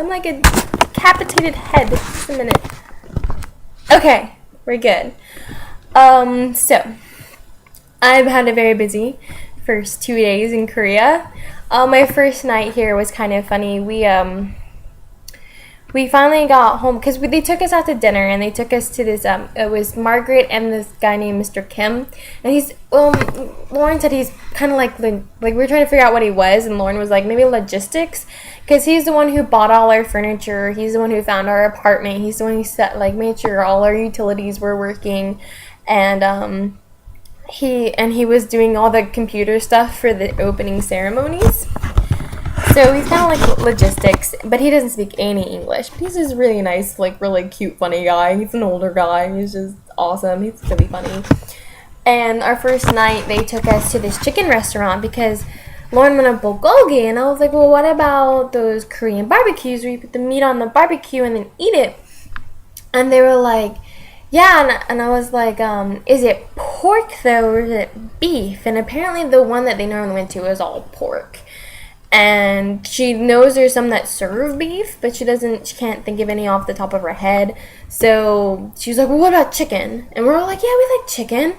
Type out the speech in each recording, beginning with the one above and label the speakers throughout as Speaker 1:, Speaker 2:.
Speaker 1: I'm like a decapitated head. Just a minute. Okay, we're good. So I've had a very busy first 2 days in Korea. My first night here was kind of funny. We finally got home because they took us out to dinner, and they took us to this it was Margaret and this guy named Mr. Kim, and he's Lauren said he's kind of like we were trying to figure out what he was, and Lauren was like maybe logistics, because he's the one who bought all our furniture, he's the one who found our apartment, he's the one who made sure all our utilities were working, and he was doing all the computer stuff for the opening ceremonies. So he's kind of like logistics, but he doesn't speak any English. But he's this really nice, like really cute, funny guy. He's an older guy. He's just awesome. He's really funny. And our first night, they took us to this chicken restaurant because Lauren went to bulgogi, and I was like, well, what about those Korean barbecues where you put the meat on the barbecue and then eat it? And they were like, yeah, and I was like, is it pork though, or is it beef? And apparently the one that they normally went to is all pork. And she knows there's some that serve beef, but she can't think of any off the top of her head. So she was like, well, what about chicken? And we're all like, yeah, we like chicken.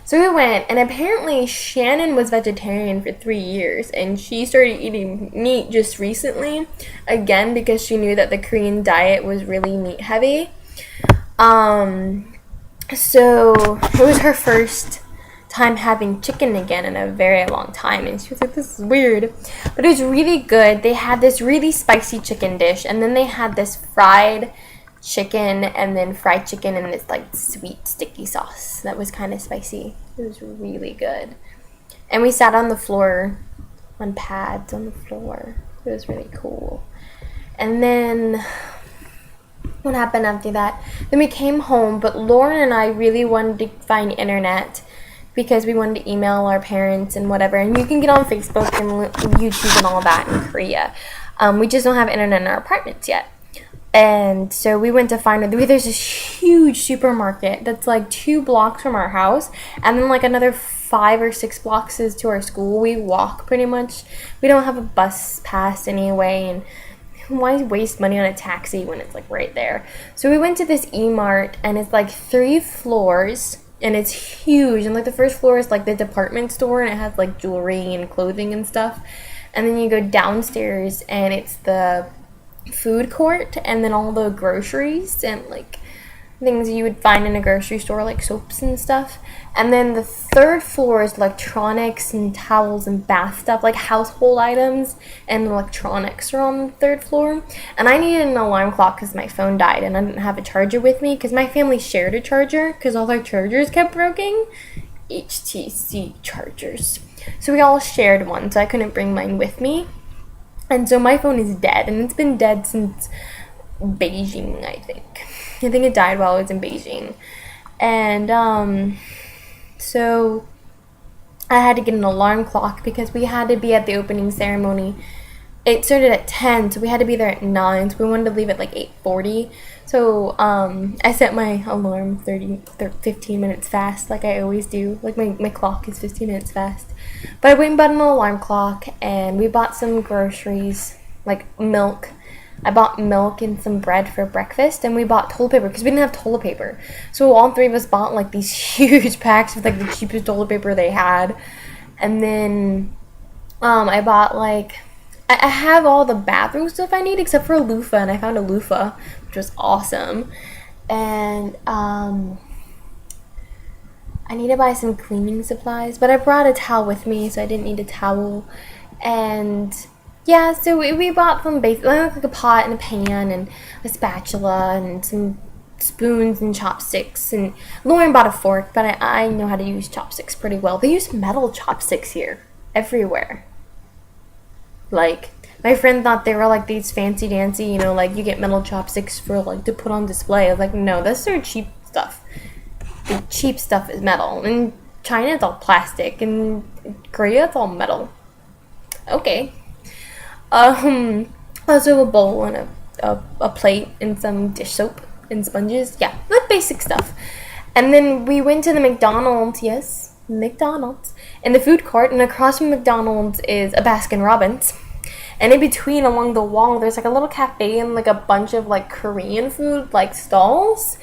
Speaker 1: So we went, and apparently Shannon was vegetarian for 3 years, and she started eating meat just recently, again, because she knew that the Korean diet was really meat heavy. So it was her first time having chicken again in a very long time, and she was like, this is weird, but it was really good. They had this really spicy chicken dish, and then they had this fried chicken, and then fried chicken in this like sweet sticky sauce that was kind of spicy. It was really good. And we sat on the floor, on pads on the floor. It was really cool. And then what happened after that? Then we came home, but Lauren and I really wanted to find internet because we wanted to email our parents and whatever. And you can get on Facebook and YouTube and all that in Korea. We just don't have internet in our apartments yet. And so we went to find it. There's this huge supermarket that's like 2 blocks from our house. And then like another 5 or 6 blocks is to our school. We walk pretty much. We don't have a bus pass anyway. And why waste money on a taxi when it's like right there? So we went to this E-Mart, and it's like 3 floors. And it's huge, and like the first floor is like the department store, and it has like jewelry and clothing and stuff. And then you go downstairs, and it's the food court, and then all the groceries and like things you would find in a grocery store, like soaps and stuff. And then the 3rd floor is electronics and towels and bath stuff, like household items and electronics are on the 3rd floor. And I needed an alarm clock because my phone died, and I didn't have a charger with me because my family shared a charger because all our chargers kept breaking. HTC chargers. So we all shared one, so I couldn't bring mine with me. And so my phone is dead, and it's been dead since Beijing, I think. I think it died while I was in Beijing. And so I had to get an alarm clock because we had to be at the opening ceremony. It started at 10, so we had to be there at 9, so we wanted to leave at like 8:40. So I set my alarm 15 minutes fast, like I always do. Like my clock is 15 minutes fast. But I went and bought an alarm clock, and we bought some groceries, like milk. I bought milk and some bread for breakfast, and we bought toilet paper because we didn't have toilet paper. So all 3 of us bought like these huge packs of like the cheapest toilet paper they had. And then I bought like, I have all the bathroom stuff I need except for a loofah, and I found a loofah, which was awesome. And I need to buy some cleaning supplies, but I brought a towel with me, so I didn't need a towel. And yeah, so we bought some basic, like a pot and a pan and a spatula and some spoons and chopsticks. And Lauren bought a fork, but I know how to use chopsticks pretty well. They use metal chopsticks here, everywhere. Like, my friend thought they were like these fancy dancy, you know, like you get metal chopsticks for like to put on display. I was like, no, that's their cheap stuff. The cheap stuff is metal. In China, it's all plastic. In Korea, it's all metal. Okay. Also a bowl and a plate and some dish soap and sponges. Yeah, like basic stuff. And then we went to the McDonald's, in the food court, and across from McDonald's is a Baskin Robbins. And in between, along the wall, there's like a little cafe and like a bunch of like Korean food like stalls.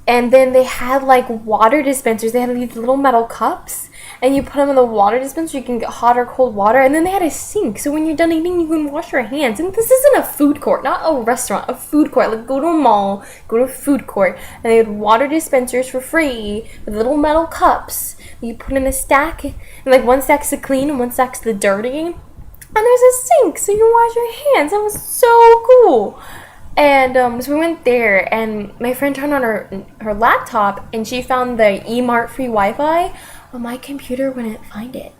Speaker 1: And then they had like water dispensers. They had these little metal cups, and you put them in the water dispenser. You can get hot or cold water. And then they had a sink, so when you're done eating, you can wash your hands. And this isn't a food court, not a restaurant, a food court. Like, go to a mall, go to a food court, and they had water dispensers for free with little metal cups. You put in a stack, and like one stack's the clean and one stack's the dirty. And there's a sink, so you can wash your hands. That was so cool. And so we went there, and my friend turned on her laptop, and she found the eMart free Wi-Fi. Well, my computer wouldn't find it,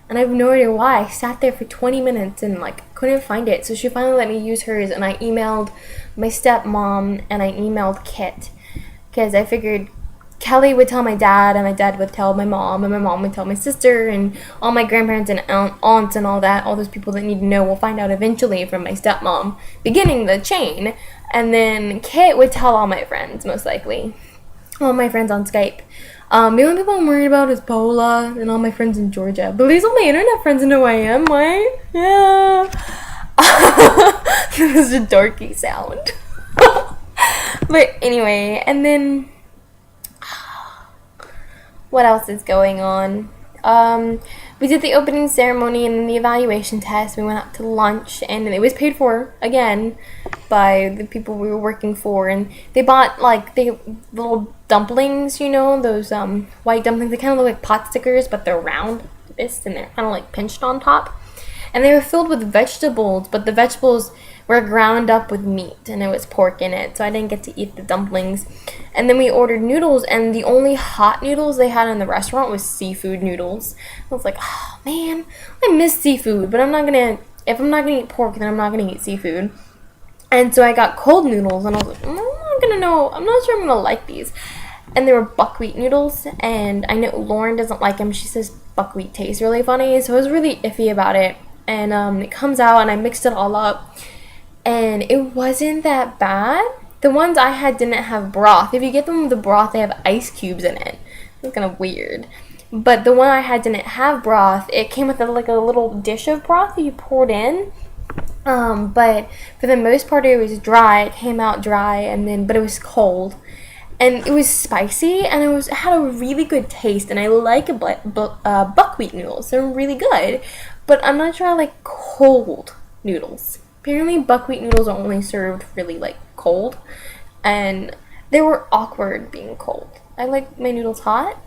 Speaker 1: and I have no idea why. I sat there for 20 minutes and like couldn't find it. So she finally let me use hers, and I emailed my stepmom and I emailed Kit, because I figured Kelly would tell my dad, and my dad would tell my mom, and my mom would tell my sister, and all my grandparents and aunts and all that, all those people that need to know will find out eventually from my stepmom, beginning the chain. And then Kit would tell all my friends, most likely. All my friends on Skype. The only people I'm worried about is Paula and all my friends in Georgia. But at least all my internet friends know who I am, right? Yeah. This is a dorky sound. But anyway, and then what else is going on? We did the opening ceremony and then the evaluation test. We went out to lunch, and it was paid for again by the people we were working for. And they bought like the little dumplings, you know, those white dumplings. They kind of look like pot stickers, but they're round, and they're kind of like pinched on top. And they were filled with vegetables, but the vegetables were ground up with meat, and it was pork in it, so I didn't get to eat the dumplings. And then we ordered noodles, and the only hot noodles they had in the restaurant was seafood noodles. I was like, oh man, I miss seafood, but if I'm not gonna eat pork, then I'm not gonna eat seafood. And so I got cold noodles, and I was like, I'm not sure I'm gonna like these. And they were buckwheat noodles, and I know Lauren doesn't like them. She says buckwheat tastes really funny, so I was really iffy about it. And it comes out, and I mixed it all up, and it wasn't that bad. The ones I had didn't have broth. If you get them with the broth, they have ice cubes in it. It's kind of weird. But the one I had didn't have broth. It came with like a little dish of broth that you poured in. But for the most part, it was dry. It came out dry, but it was cold. And it was spicy, and it had a really good taste, and I like buckwheat noodles. They're really good. But I'm not sure I like cold noodles. Apparently, buckwheat noodles are only served really, like, cold. And they were awkward being cold. I like my noodles hot.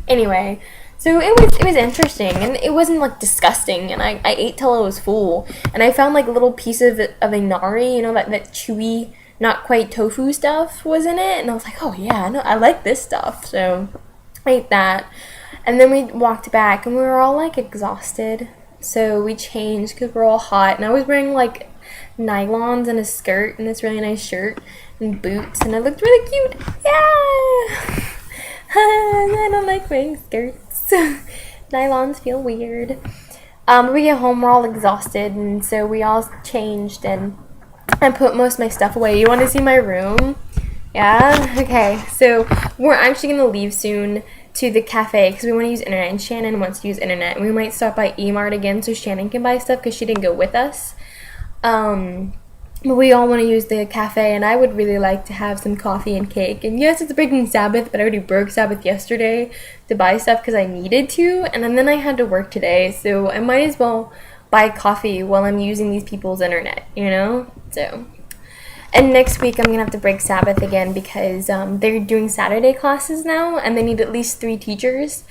Speaker 1: Anyway, so it was interesting. And it wasn't, like, disgusting. And I ate till I was full. And I found, like, little pieces of inari, you know, that chewy, not quite tofu stuff was in it. And I was like, oh, yeah, no, I like this stuff. So I ate that. And then we walked back, and we were all, like, exhausted. So we changed because we're all hot. And I was wearing, like, nylons and a skirt and this really nice shirt and boots. And I looked really cute. Yeah! I don't like wearing skirts. Nylons feel weird. When we get home, we're all exhausted. And so we all changed, and I put most of my stuff away. You want to see my room? Yeah? Okay. So we're actually going to leave soon to the cafe because we want to use internet, and Shannon wants to use internet, and we might stop by eMart again so Shannon can buy stuff because she didn't go with us. But we all want to use the cafe, and I would really like to have some coffee and cake. And yes, it's breaking Sabbath, but I already broke Sabbath yesterday to buy stuff because I needed to, and then I had to work today, so I might as well buy coffee while I'm using these people's internet, you know? So, and next week I'm going to have to break Sabbath again because they're doing Saturday classes now, and they need at least 3 teachers.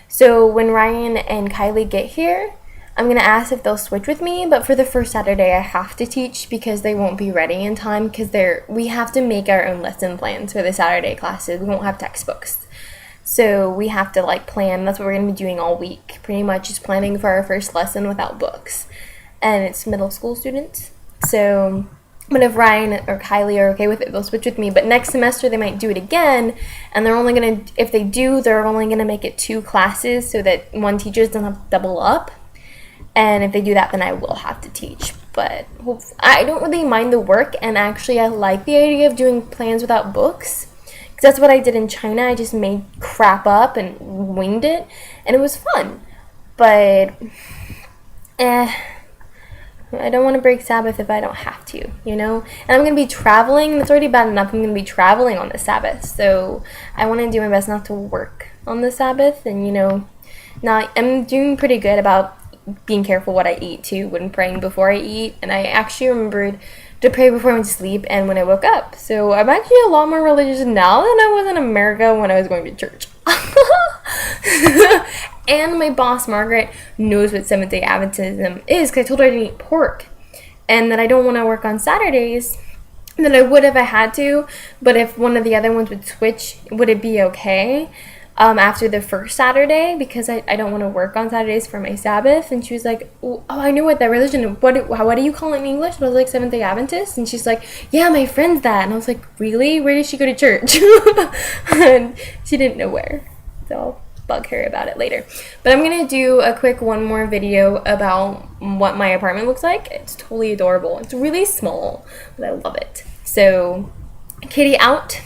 Speaker 1: So when Ryan and Kylie get here, I'm going to ask if they'll switch with me, but for the first Saturday I have to teach because they won't be ready in time because we have to make our own lesson plans for the Saturday classes. We won't have textbooks. So we have to like plan. That's what we're going to be doing all week. Pretty much just planning for our first lesson without books. And it's middle school students. So, but if Ryan or Kylie are okay with it, they'll switch with me. But next semester they might do it again, and they're only going to, if they do, they're only going to make it 2 classes so that one teacher doesn't have to double up. And if they do that, then I will have to teach. But I don't really mind the work, and actually I like the idea of doing plans without books. Because that's what I did in China. I just made crap up and winged it, and it was fun. But, I don't want to break Sabbath if I don't have to, you know? And I'm going to be traveling. That's already bad enough. I'm going to be traveling on the Sabbath. So I want to do my best not to work on the Sabbath. And, you know, I'm doing pretty good about being careful what I eat, too, when praying before I eat. And I actually remembered to pray before I went to sleep and when I woke up. So I'm actually a lot more religious now than I was in America when I was going to church. And my boss, Margaret, knows what Seventh-day Adventism is because I told her I didn't eat pork and that I don't want to work on Saturdays. That I would if I had to, but if one of the other ones would switch, would it be okay after the first Saturday? Because I don't want to work on Saturdays for my Sabbath. And she was like, oh, I know what that religion, what do you call it in English? And I was like, Seventh-day Adventist? And she's like, yeah, my friend's that. And I was like, really? Where did she go to church? And she didn't know where. So I'll bug her about it later. But I'm going to do a quick one more video about what my apartment looks like. It's totally adorable. It's really small, but I love it. So, kitty out.